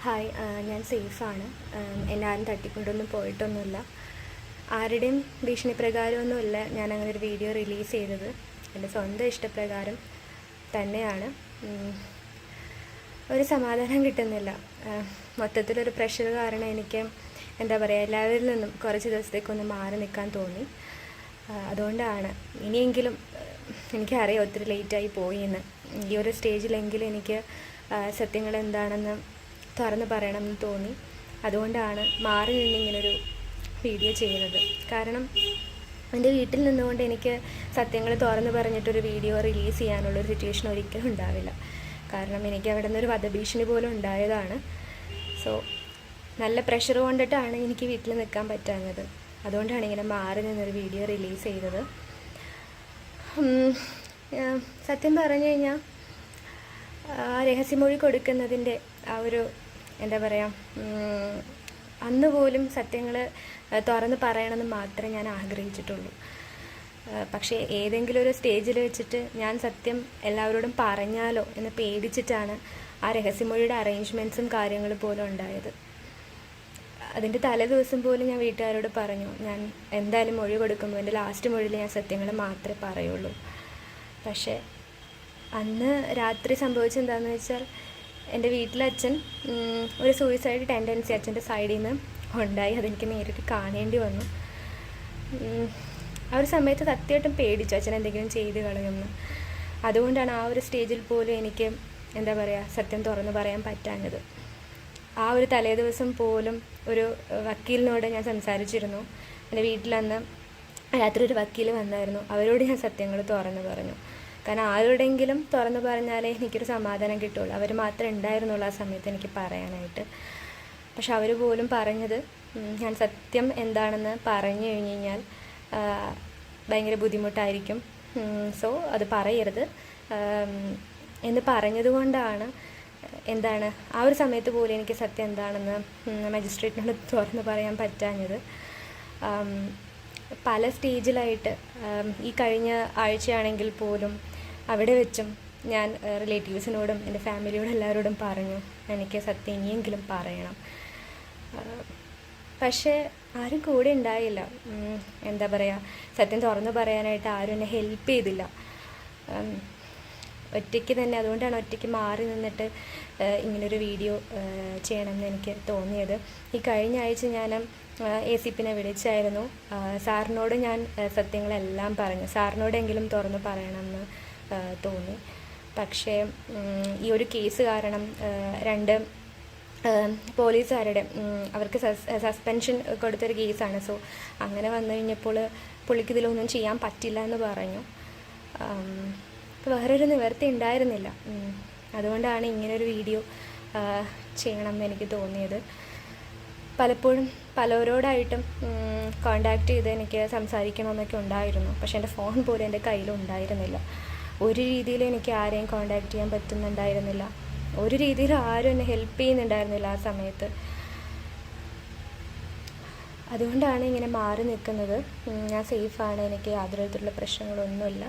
Hi, ഞാൻ സേഫാണ്. എന്നെ ആരും തട്ടിക്കൊണ്ടൊന്നും പോയിട്ടൊന്നുമില്ല. ആരുടെയും ഭീഷണിപ്രകാരമൊന്നുമില്ല ഞാനങ്ങനെ ഒരു വീഡിയോ റിലീസ് ചെയ്തത്. എൻ്റെ സ്വന്തം ഇഷ്ടപ്രകാരം തന്നെയാണ്. ഒരു സമാധാനം കിട്ടുന്നില്ല. മൊത്തത്തിലൊരു പ്രഷർ കാരണം എനിക്ക് എന്താ പറയുക, എല്ലാവരിൽ നിന്നും കുറച്ച് ദിവസത്തേക്കൊന്ന് മാറി നിൽക്കാൻ തോന്നി. അതുകൊണ്ടാണ് ഇനിയെങ്കിലും, എനിക്കറിയാം ഒത്തിരി ലേറ്റായി പോയി എന്ന്. ഈ ഒരു സ്റ്റേജിലെങ്കിലും എനിക്ക് സത്യങ്ങൾ എന്താണെന്ന് തുറന്ന് പറയണമെന്ന് തോന്നി. അതുകൊണ്ടാണ് മാറി നിന്ന് ഇങ്ങനൊരു വീഡിയോ ചെയ്യുന്നത്. കാരണം എൻ്റെ വീട്ടിൽ നിന്നുകൊണ്ട് എനിക്ക് സത്യങ്ങൾ തുറന്ന് പറഞ്ഞിട്ടൊരു വീഡിയോ റിലീസ് ചെയ്യാനുള്ളൊരു സിറ്റുവേഷൻ ഒരിക്കലും ഉണ്ടാവില്ല. കാരണം എനിക്ക് അവിടെ നിന്നൊരു വധഭീഷണി പോലും ഉണ്ടായതാണ്. സോ നല്ല പ്രഷർ കൊണ്ടിട്ടാണ് എനിക്ക് വീട്ടിൽ നിൽക്കാൻ പറ്റാഞ്ഞത്. അതുകൊണ്ടാണ് ഇങ്ങനെ മാറി നിന്നൊരു വീഡിയോ റിലീസ് ചെയ്തത്. സത്യം പറഞ്ഞു കഴിഞ്ഞാൽ രഹസ്യമൊഴി കൊടുക്കുന്നതിൻ്റെ ആ ഒരു എന്താ പറയുക, അന്ന് പോലും സത്യങ്ങൾ തുറന്ന് പറയണമെന്ന് മാത്രമേ ഞാൻ ആഗ്രഹിച്ചിട്ടുള്ളൂ. പക്ഷേ ഏതെങ്കിലും ഒരു സ്റ്റേജിൽ വെച്ചിട്ട് ഞാൻ സത്യം എല്ലാവരോടും പറഞ്ഞാലോ എന്ന് പേടിച്ചിട്ടാണ് ആ രഹസ്യമൊഴിയുടെ അറേഞ്ച്മെൻറ്റ്സും കാര്യങ്ങളും പോലും ഉണ്ടായത്. അതിൻ്റെ തലേ ദിവസം പോലും ഞാൻ വീട്ടുകാരോട് പറഞ്ഞു, ഞാൻ എന്തായാലും മൊഴി കൊടുക്കുമ്പോൾ എൻ്റെ ലാസ്റ്റ് മൊഴിയിൽ ഞാൻ സത്യങ്ങൾ മാത്രമേ പറയുള്ളൂ. പക്ഷേ അന്ന് രാത്രി സംഭവിച്ചെന്താണെന്ന് വെച്ചാൽ, എൻ്റെ വീട്ടിലച്ഛൻ ഒരു സൂയിസൈഡ് ടെൻഡൻസി അച്ഛൻ്റെ സൈഡിൽ നിന്ന് ഉണ്ടായി. അതെനിക്ക് നേരിട്ട് കാണേണ്ടി വന്നു. ആ ഒരു സമയത്ത് സത്യമായിട്ടും പേടിച്ചു അച്ഛൻ എന്തെങ്കിലും ചെയ്ത് കളയുമെന്ന്. അതുകൊണ്ടാണ് ആ ഒരു സ്റ്റേജിൽ പോലും എനിക്ക് എന്താ പറയുക, സത്യം തുറന്ന് പറയാൻ പറ്റാഞ്ഞത്. ആ ഒരു തലേ ദിവസം പോലും ഒരു വക്കീലിനോട് ഞാൻ സംസാരിച്ചിരുന്നു. എൻ്റെ വീട്ടിലന്ന് രാത്രി ഒരു വക്കീൽ വന്നായിരുന്നു. അവരോട് ഞാൻ സത്യങ്ങൾ തുറന്ന് പറഞ്ഞു. കാരണം ആരോടെങ്കിലും തുറന്ന് പറഞ്ഞാലേ എനിക്കൊരു സമാധാനം കിട്ടുള്ളൂ. അവർ മാത്രമേ ഉണ്ടായിരുന്നുള്ളൂ ആ സമയത്ത് എനിക്ക് പറയാനായിട്ട്. പക്ഷെ അവർ പോലും പറഞ്ഞത്, ഞാൻ സത്യം എന്താണെന്ന് പറഞ്ഞു കഴിഞ്ഞ് കഴിഞ്ഞാൽ ഭയങ്കര ബുദ്ധിമുട്ടായിരിക്കും, സോ അത് പറയരുത് എന്ന് പറഞ്ഞതുകൊണ്ടാണ് എന്താണ് ആ ഒരു സമയത്ത് പോലും എനിക്ക് സത്യം എന്താണെന്ന് മജിസ്ട്രേറ്റിനോട് തുറന്ന് പറയാൻ പറ്റാഞ്ഞത്. പല സ്റ്റേജിലായിട്ട് ഈ കഴിഞ്ഞ ആഴ്ചയാണെങ്കിൽ പോലും അവിടെ വെച്ചും ഞാൻ റിലേറ്റീവ്സിനോടും എൻ്റെ ഫാമിലിയോടും എല്ലാവരോടും പറഞ്ഞു, എനിക്ക് സത്യം ഇനിയെങ്കിലും പറയണം. പക്ഷേ ആരും കൂടെ ഉണ്ടായില്ല. എന്താ പറയുക, സത്യം തുറന്നു പറയാനായിട്ട് ആരും എന്നെ ഹെൽപ്പ് ചെയ്തില്ല. ഒറ്റയ്ക്ക് തന്നെ, അതുകൊണ്ടാണ് ഒറ്റയ്ക്ക് മാറി നിന്നിട്ട് ഇങ്ങനൊരു വീഡിയോ ചെയ്യണമെന്ന് എനിക്ക് തോന്നിയത്. ഈ കഴിഞ്ഞ ആഴ്ച ഞാൻ ACPനെ വിളിച്ചായിരുന്നു. സാറിനോട് ഞാൻ സത്യങ്ങളെല്ലാം പറഞ്ഞു. സാറിനോടെങ്കിലും തുറന്ന് പറയണമെന്ന് തോന്നി. പക്ഷേ ഈ ഒരു കേസ് കാരണം 2 പോലീസുകാരുടെ അവർക്ക് സസ്പെൻഷൻ കൊടുത്തൊരു കേസാണ്. സോ അങ്ങനെ വന്നു കഴിഞ്ഞപ്പോൾ പുള്ളിക്ക് ഇതിലൊന്നും ചെയ്യാൻ പറ്റില്ല എന്ന് പറഞ്ഞു. വേറൊരു നിവൃത്തി ഉണ്ടായിരുന്നില്ല. അതുകൊണ്ടാണ് ഇങ്ങനൊരു വീഡിയോ ചെയ്യണമെന്ന് എനിക്ക് തോന്നിയത്. പലപ്പോഴും പലരോടായിട്ടും കോണ്ടാക്ട് ചെയ്ത് എനിക്ക് സംസാരിക്കണമെന്നൊക്കെ ഉണ്ടായിരുന്നു. പക്ഷേ എൻ്റെ ഫോൺ പോലും എൻ്റെ കയ്യിലുണ്ടായിരുന്നില്ല. ഒരു രീതിയിലും എനിക്ക് ആരെയും കോണ്ടാക്ട് ചെയ്യാൻ പറ്റുന്നുണ്ടായിരുന്നില്ല. ഒരു രീതിയിലും ആരും എന്നെ ഹെൽപ്പ് ചെയ്യുന്നുണ്ടായിരുന്നില്ല ആ സമയത്ത്. അതുകൊണ്ടാണ് ഇങ്ങനെ മാറി നിൽക്കുന്നത്. ഞാൻ സേഫാണ്, എനിക്ക് യാതൊരു വിധത്തിലുള്ള പ്രശ്നങ്ങളൊന്നുമില്ല.